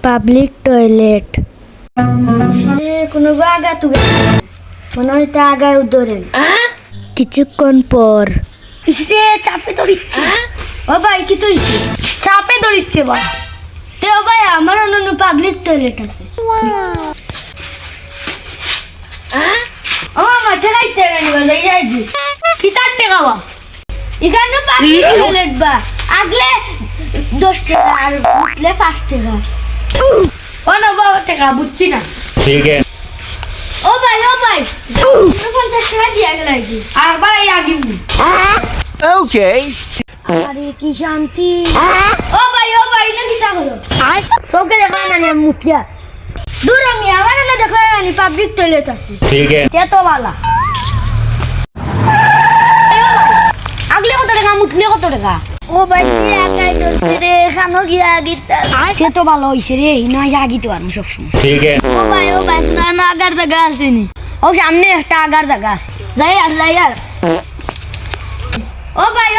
Public toilet. কোনো আগা তুগে মনে হয় তা আগায় ধরেন। কিছুক্ষণ পর সে চাপে ধরিচ্ছে। ও ভাই কি তুই চাপে ধরিচ্ছে বা তে ও ভাই আমার অন্য পাবলিক টয়লেট আছে। ও আমার ঠেকাই ঠেকাই বলে যাইবি কি তার টাকা বা এখানে পাবলিক টয়লেট বা আগলে 10 টাকা আর উঠলে 5 টাকা। ও না বাবা টাকা বুঝছি না। ठीक है। ও ভাই 50 টাকা দিয়া গেলাই কি আর ভাই আগে Okay. আরে কি শান্তি। ও ভাই না কিটা হলো সবকে দেখা না মুখিয়া দূর আমি আমার না দেখা না পাবলিক টয়লেট আছে। ठीक है। কে তো বালা আগলে কত টাকা মুতলে কত টাকা। ও ভাই আগাই ধরছে রে খানো গিয়া গিতা কে তো ভালো হইছে রে না আগি তো আর সব সময়। ठीक है। ও ভাই না আগার জায়গা আছে নি ও সামনে একটা আগার জায়গা আছে যাই আর ও ভাই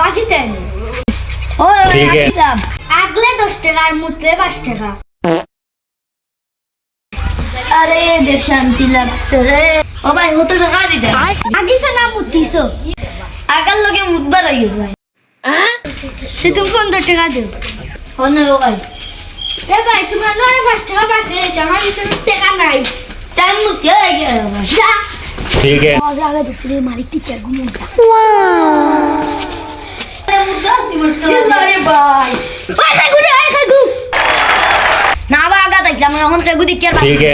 আকিতে ও ঠিক আছে। আগলে 10 টাকা আর মুতলে 5 টাকা। আরে দে শান্তি লাগছে রে। ও ভাই কত টাকা দিতে আগিছো না মুতিছো আগার লগে মুদবার হয়ে গেছে ভাই। সে তুমি 15 টাকা দিও। ও না ও ভাই এ ভাই তোমার নয় 5 টাকা বাকি আছে আমার কাছে টাকা নাই। টাইম মুতে হয়ে গেল ভাই। যা ठीक है। মজা আগে দুসরে মালিক টিচার ঘুমোটা মুদা সিমন্ত আরে ভাই ভাই খাগু রে খাগু না বা আগা তাইলাম এখন খাগু দিকে ठीक है।